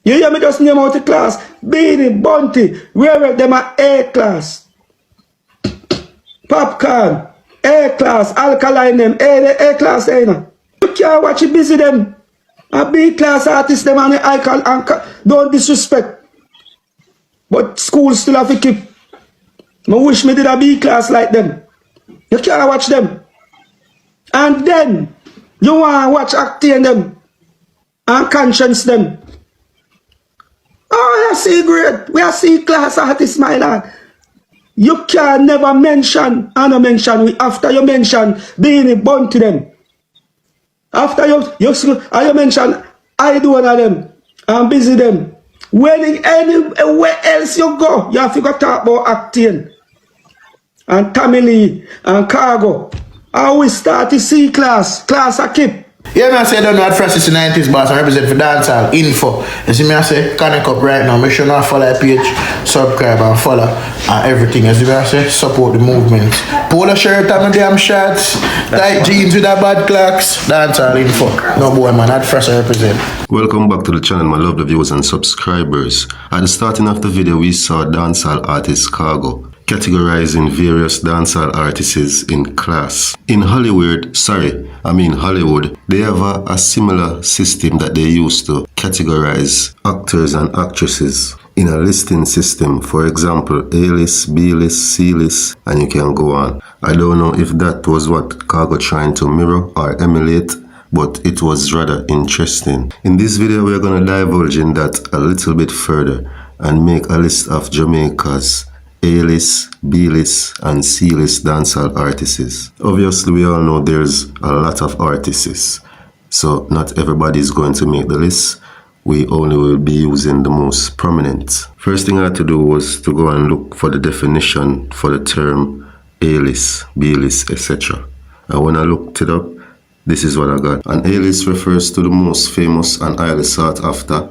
You hear me just name out the class? Beanie, Bunty, where them are A class. Popcorn, A class, Alkaline them, A class, you know. You can't watch it busy them. A B class artist them and don't disrespect. But school still have to keep. I wish me did a B class like them. You can't watch them. And then you want to watch acting them and conscience them. Oh, I see great. We are see class artists, my lad. You can never mention, and I mention, after you mention Beanie Bun to them. After you mention I do one of them and busy them. When anywhere else you go, you have to go talk about acting. And Tommy Lee and Cargo. I always start to see class I keep. Yeah, man, I say I don't know at first it's the 90s, boss. I represent for Dancehall info. You see me, I say, connect up right now. Make sure you follow the page, subscribe and follow and everything. You see me, I say, support the movement. Polo shirt and the damn shirts, tight jeans with the bad clocks. Dancehall info. No boy, man, at first I represent. Welcome back to the channel, my lovely viewers and subscribers. At the starting of the video, we saw dancehall artist Cargo categorizing various dancehall artists in class. In Hollywood, they have a similar system that they use to categorize actors and actresses in a listing system. For example, A-list, B-list, C-list, and you can go on. I don't know if that was what Cargo trying to mirror or emulate, but it was rather interesting. In this video, we're going to divulge in that a little bit further and make a list of Jamaica's A-list, B-list, and C-list dancehall artists. Obviously, we all know there's a lot of artists, so not everybody is going to make the list. We only will be using the most prominent. First thing I had to do was to go and look for the definition for the term A-list, B-list, etc. And when I looked it up, this is what I got. An A-list refers to the most famous and highly sought after,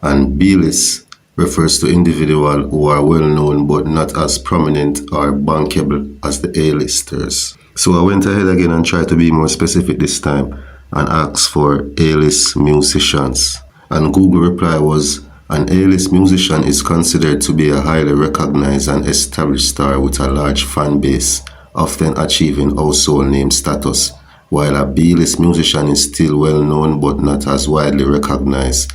and B-list refers to individuals who are well known but not as prominent or bankable as the A-listers. So I went ahead again and tried to be more specific this time and asked for A-list musicians. And Google reply was, an A-list musician is considered to be a highly recognized and established star with a large fan base, often achieving household name status, while a B-list musician is still well known but not as widely recognized,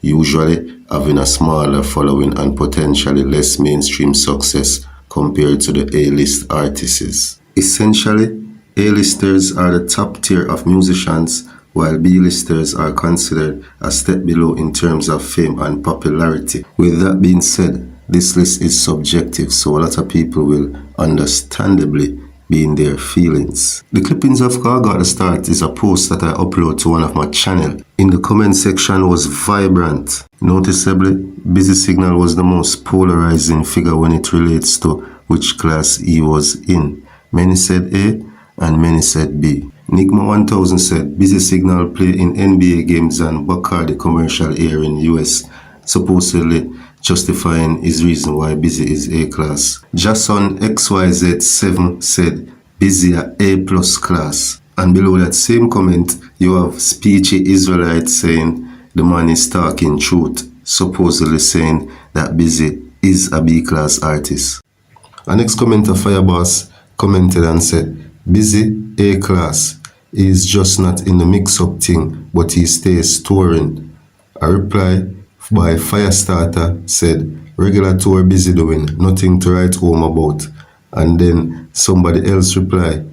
usually having a smaller following and potentially less mainstream success compared to the A-list artists. Essentially, A-listers are the top tier of musicians, while B-listers are considered a step below in terms of fame and popularity. With that being said, this list is subjective, so a lot of people will understandably be in their feelings. The clippings of Cargo at the start is a post that I upload to one of my channel. In the comment section was vibrant. Noticeably, Busy Signal was the most polarizing figure when it relates to which class he was in. Many said A and many said B. Nigma 1000 said Busy Signal play in NBA games and Bacardi commercial here in US, supposedly justifying his reason why Busy is A class. Jason XYZ7 said Busy a A plus class. And below that same comment, you have Speechy Israelite saying the man is talking truth, supposedly saying that Busy is a B class artist. Our next commenter, Fireboss, commented and said, Busy A class, he is just not in the mix-up thing, but he stays touring. A reply by Firestarter said, regular tour Busy doing, nothing to write home about. And then somebody else replied,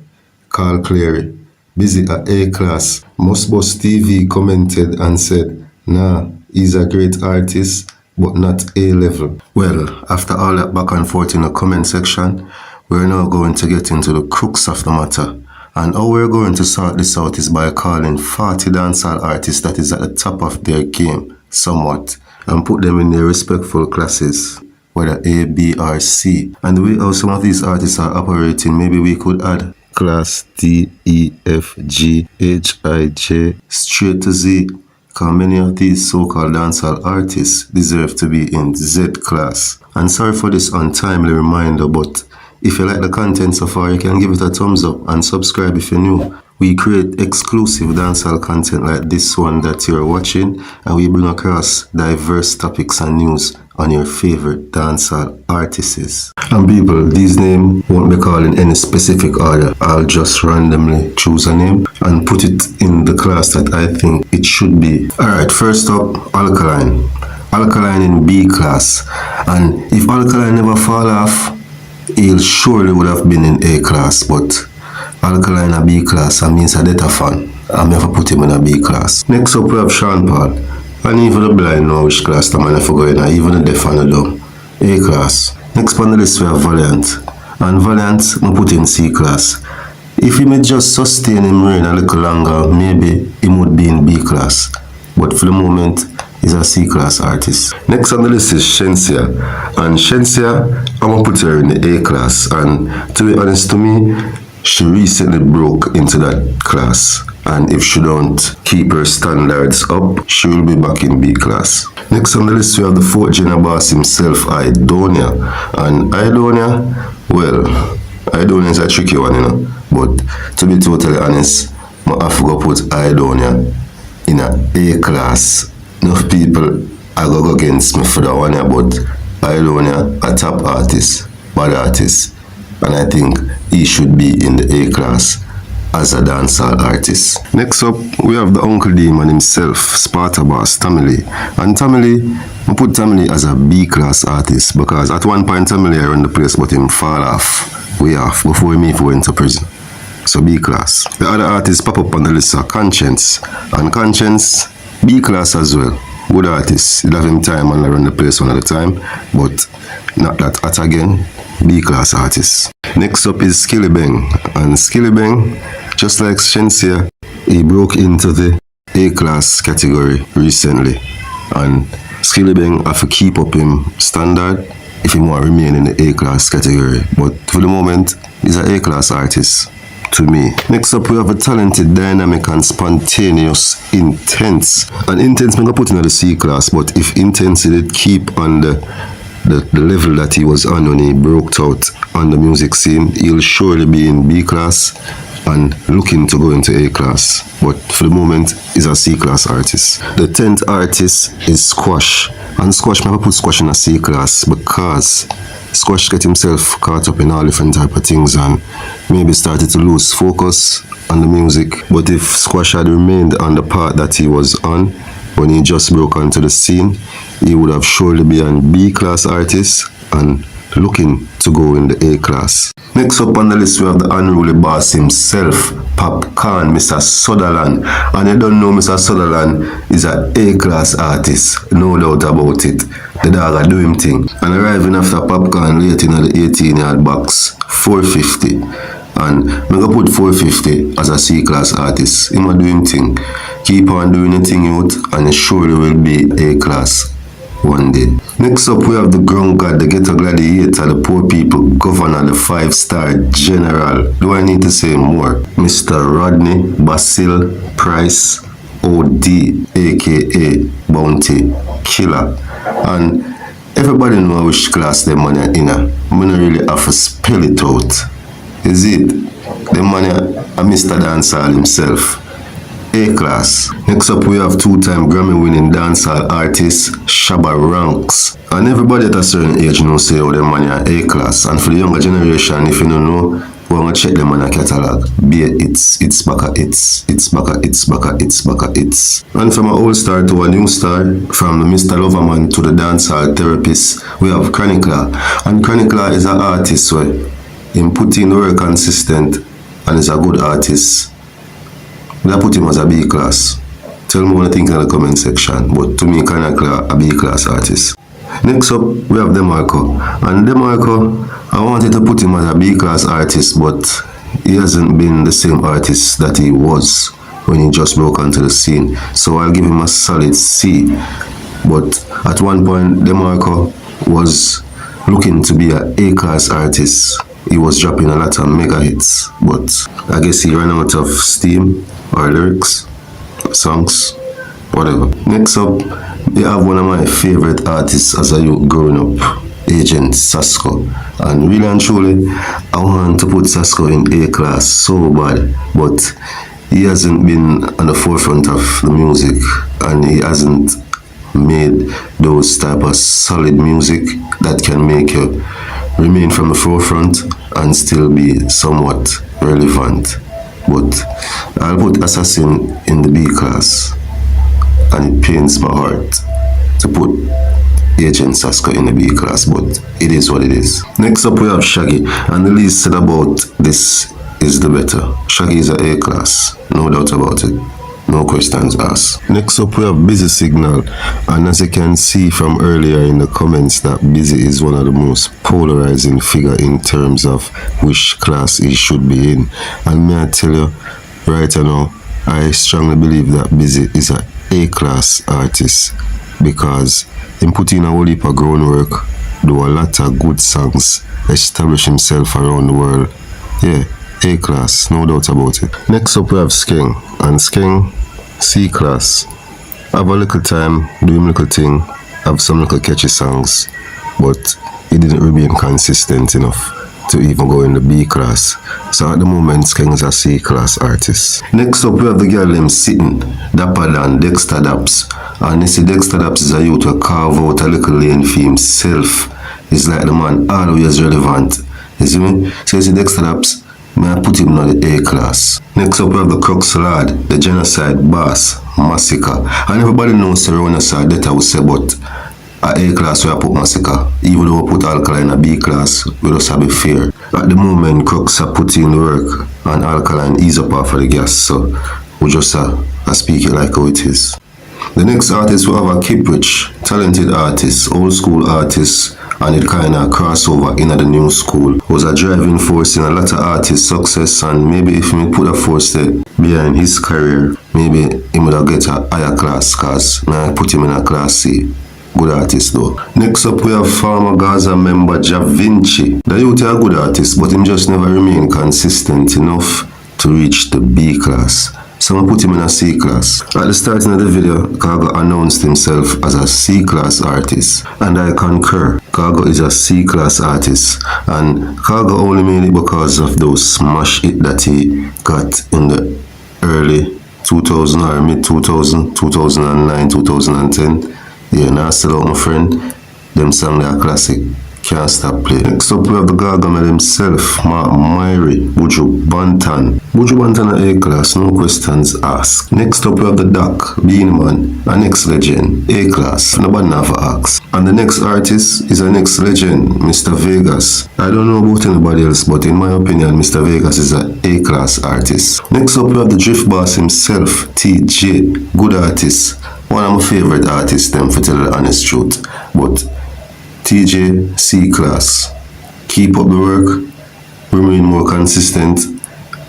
Carl Cleary, Busy at A class. Mustboss TV commented and said, nah, he's a great artist, but not A level. Well, after all that back and forth in the comment section, we're now going to get into the crux of the matter. And how we're going to sort this out is by calling 40 dancehall artists that is at the top of their game somewhat, and put them in their respectful classes, whether A, B, or C. And the way how some of these artists are operating, maybe we could add class D, E, F, G, H, I, J, straight to Z, because many of these so-called dancehall artists deserve to be in Z class. And sorry for this untimely reminder, but if you like the content so far, you can give it a thumbs up and subscribe if you're new. We create exclusive dancehall content like this one that you're watching, and we bring across diverse topics and news on your favorite dancehall artists. And people, these names won't be called in any specific order. I'll just randomly choose a name and put it in the class that I think it should be. Alright, first up, Alkaline. Alkaline in B class. And if Alkaline never fall off, he'll surely would have been in A class, but Alkaline a B class, that means a data fan. I've never put him in a B class. Next up we have Sean Paul. And even the blind know which class the man have to go in, even the deaf and the dumb. A class. Next on the list we have Valiant. And Valiant I put in C class. If he may just sustain him rain a little longer, maybe he would be in B class. But for the moment, he's a C class artist. Next on the list is Shensia. And Shensia, I'm gonna put her in the A class. And to be honest to me, she recently broke into that class, and if she don't keep her standards up, she will be back in B class. Next on the list we have the fourth Jenna boss himself, Idonia. And Idonia, well, Idonia is a tricky one, you know. But to be totally honest, I have to go put Idonia in a A class. Enough people are go against me for that one, but Idonia, a top artist, bad artist. And I think he should be in the A class as a dancehall artist. Next up, we have the Uncle Demon himself, Sparta Boss, Tamale. And Tamale, I put Tamale as a B class artist because at one point Tamale ran the place, but him fall off, way off, before he went to prison. So B class. The other artists pop up on the list are Conscience. And Conscience, B class as well. Good artist. He'll have him time and run the place one at a time, but not that at again. B class artist. Next up is Skillibeng, and Skillibeng, just like Shensia, he broke into the A class category recently, and Skillibeng have to keep up him standard if he want to remain in the A class category. But for the moment, he's an A class artist to me. Next up we have a talented, dynamic and spontaneous Intense. And Intense I'm gonna put in the C class, but if Intense did keep on the level that he was on when he broke out on the music scene, he'll surely be in B class and looking to go into A class. But for the moment, he's a C class artist. The 10th artist is Squash. And Squash, I put Squash in a C class because Squash get himself caught up in all different type of things and maybe started to lose focus on the music. But if Squash had remained on the part that he was on when he just broke onto the scene, he would have surely been an B class artist and looking to go in the A class. Next up on the list we have the unruly boss himself, Popcorn, Mr. Sutherland. And you don't know Mr. Sutherland is an A class artist, no doubt about it. The dog are doing thing. And arriving after Popcorn late in the 18-yard box, 450. And I'm going to put 450 as a C class artist. Him a doing thing. Keep on doing the thing out and it surely will be A class one day. Next up we have the ground god, the ghetto gladiator, the poor people governor, the 5-star general. Do I need to say more? Mr. Rodney Basil Price OD, aka Bounty Killer. And everybody know which class them money in. I'm not really have to spell it out. Is it? The money Mr. Dancehall himself. A class. Next up we have 2-time Grammy winning dancehall artist Shabba Ranks. And everybody at a certain age knows say how them money are A class. And for the younger generation, if you don't know, we're gonna check them on a catalog. Be it it's baka it's baka it's baka it's baka it's. And from an old star to a new star, from the Mr. Loverman to the dancehall therapist, we have Chronicler. And Chronicler is an artist where him put in work consistent and is a good artist. I put him as a B class. Tell me what you think in the comment section. But to me, Chronicler a B class artist. Next up, we have DeMarco. And DeMarco, I wanted to put him as a B class artist, but he hasn't been the same artist that he was when he just broke onto the scene. So I'll give him a solid C. But at one point, DeMarco was looking to be an A class artist. He was dropping a lot of mega hits, but I guess he ran out of steam or lyrics, songs, whatever. Next up, we have one of my favorite artists as a youth growing up, Agent Sasko. And really and truly, I want to put Sasko in A class so bad, but he hasn't been on the forefront of the music, and he hasn't made those type of solid music that can make you remain from the forefront and still be somewhat relevant. But I'll put Assassin in the B class, and it pains my heart to put Agent Sasko in the B class, but it is what it is. Next up we have Shaggy, and the least said about this is the better. Shaggy is a A class, no doubt about it. No questions asked. Next up we have Busy Signal, and as you can see from earlier in the comments that Busy is one of the most polarizing figure in terms of which class he should be in. And may I tell you right now, I strongly believe that Busy is a A class artist because he put in a whole heap of groundwork, do a lot of good songs, establish himself around the world. Yeah, A class, no doubt about it. Next up we have Skeng, and Skeng, C class. Have a little time, do him little thing, have some little catchy songs, but he didn't remain consistent enough to even go in the B class. So at the moment, Skeng is a C class artist. Next up we have the girl named Sitting, Dapper than Dexter Daps. And you see Dexter Daps is a youth to carve out a little lane for himself. He's like the man always relevant. You see me? So you see Dexter Daps, may I put him in the A class. Next up we have the Crux Lad, the genocide boss, Massacre. And everybody knows Serona side that I would say, but at A class we have put Massacre. Even though we put Alkali in a B class, we just have to be fair. At the moment, Crux are putting the work and Alkaline ease up off of the gas, so we just speak it like how it is. The next artist we have a Kiprich, talented artist, old school artist, and it kind of crossover in the new school. Was a driving force in a lot of artists' success, and maybe if he put a force there behind his career, maybe he would have get a higher class, cause I put him in a class C. Good artist though. Next up we have former Gaza member Ja Vinci. The youth is a good artist, but him just never remain consistent enough to reach the B class. So I put him in a C class. At the starting of the video, Cargo announced himself as a C class artist, and I concur. Cargo is a C class artist, and Cargo only made it because of those smash hit that he got in the early 2000 or mid 2000, 2009, 2010. Yeah, now still out my friend. Them song they are classic. Can't stop playing. Next up we have the Gargamel himself, Mark Myrie, Buju Banton. Buju Banton A class, no questions asked. Next up we have the Doc, Beanman, an ex-legend, A class, nobody never asks. And the next artist is an ex-legend, Mr. Vegas. I don't know about anybody else, but in my opinion, Mr. Vegas is an A class artist. Next up we have the Drift Boss himself, TJ, good artist. One of my favorite artists, them, for tell the honest truth. But TJ, C class. Keep up the work, remain more consistent,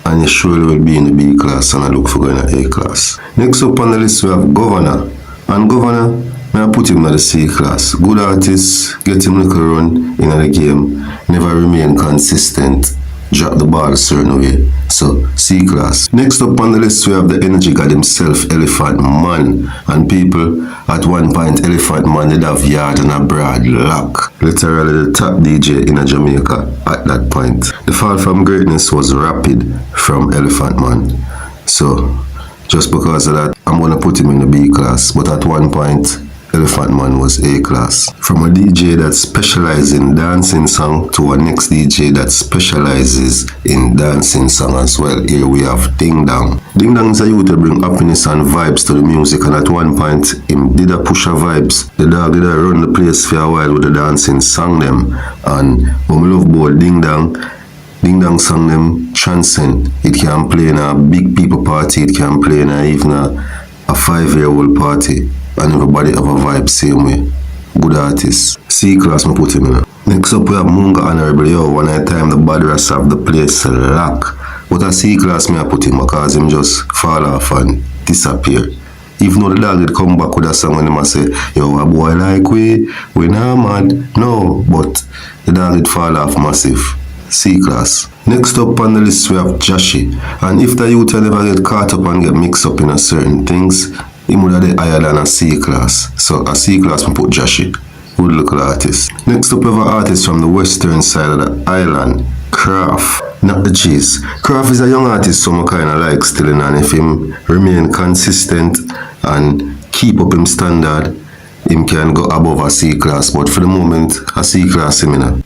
and you surely will be in the B class, and I look for going to A class. Next up on the list we have Governor. And Governor, I put him in the C class. Good artist, get him little run in the game, never remain consistent, drop the ball a certain way. So C class. Next up on the list we have the energy god himself, Elephant Man. And people, at one point Elephant Man did have yard and a broad lock. Literally the top DJ in Jamaica at that point. The fall from greatness was rapid from Elephant Man. So just because of that, I'm gonna put him in the B class. But at one point Elephant Man was A class. From a DJ that specializes in dancing song to a next DJ that specializes in dancing song as well. Here we have Ding Dong. Ding Dong is a youth to bring happiness and vibes to the music, and at one point him did a push of vibes. The dog did a run the place for a while with the dancing song them, and when we love both Ding Dong song them transcend. It can play in a big people party, it can play in even a 5-year-old party. And everybody have a vibe same way. Good artist. C class me put him in. Next up we have Munga Honorable. Yo, one night time the bad rest have the place lock. But a C class me I put him because him just fall off and disappear. Even though the dog did come back with a song when him say, yo, a boy like we not mad. No, but the dog did fall off massive. C class. Next up on the list we have Jashi. And if the youth never get caught up and get mixed up in a certain things, he would have higher than a C class. So a C class we put Jashi. Good local artist. Next up we have an artist from the western side of the island, Craft. Not the cheese. Craft is a young artist some kind of like still in, and if him remain consistent and keep up him standard, him can go above a C class, but for the moment a C class him in.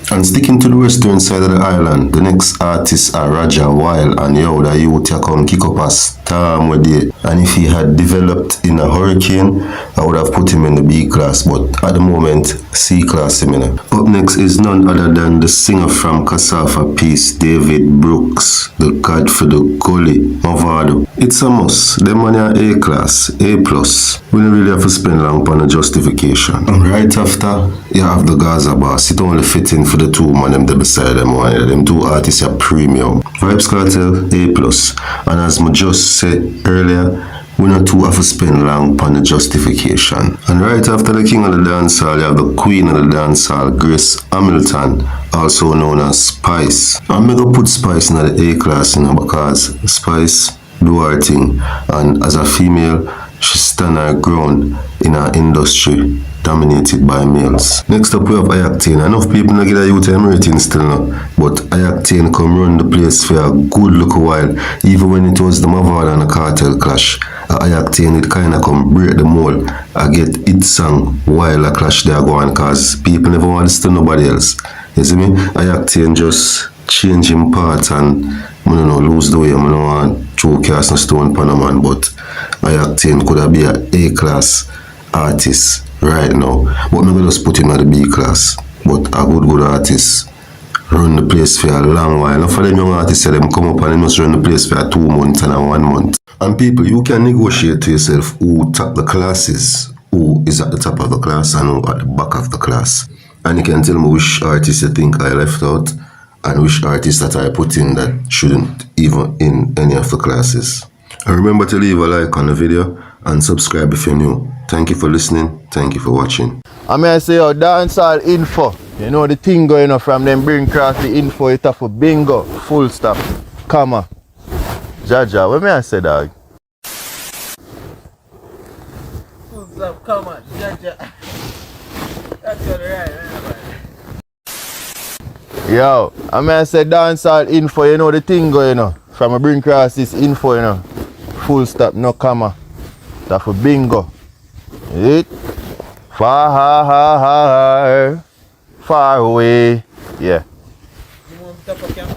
And sticking to the western side of the island, the next artists are Raja Wild, and yo, the youth here come kick up a storm with it. And if he had developed in a hurricane, I would have put him in the B class, but at the moment, C class him in. Up next is none other than the singer from Cassava Peace, David Brooks, the God for the Gully, Mavado. It's a must. Them money are A class, A plus. We don't really have to spend long on the justification. And right after, you have the Gaza Boss. It only fit in for the two man them there beside them. One of them two artists are premium. Vibes Cartel, A plus. And as I just said earlier, we not too have to spend long on the justification. And right after the king of the dancehall, you have the queen of the dancehall, Grace Hamilton, also known as Spice. I'm gonna put Spice in the A class, because Spice do her thing, and as a female, she stand her ground in her industry dominated by males. Next up we have Ayactane. Enough people not get a youth rating still now, but Ayactane come run the place for a good look a while. Even when it was the Mavado and the Cartel clash, Ayactane it kinda come break the mold. I get its song while a clash there go on, cause people never want to listen to nobody else. You see me? Ayactane just change him parts and I don't know, lose the way. I don't want to cast no stone pan a man, but Ayactane could have be a A class artist right now, but maybe just put him at the B class. But a good artist run the place for a long while. Now for them young artists, them come up and they must run the place for 2 months and 1 month. And people, you can negotiate to yourself who top the classes, who is at the top of the class and who at the back of the class. And you can tell me which artists you think I left out and which artists that I put in that shouldn't even in any of the classes. And remember to leave a like on the video and subscribe if you're new. Thank you for listening. Thank you for watching. I mean, I say, dancehall info. You know the thing going on from them bring across the info, it have a bingo, full stop, comma. Jaja, what may I say, dog? Full stop, comma, Jaja. That's all right, Yo, I mean, I say dancehall info, you know the thing going on from a bring across this info, you know. Full stop, no comma. That's a bingo. It far away. Yeah. You want top of cam?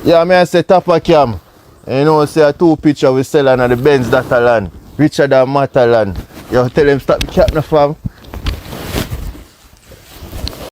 Yeah, I mean I say top of cam. And you know, say a 2 picture we sell on the Benz that land. Richer than Matalan. You tell them stop the cap now fam.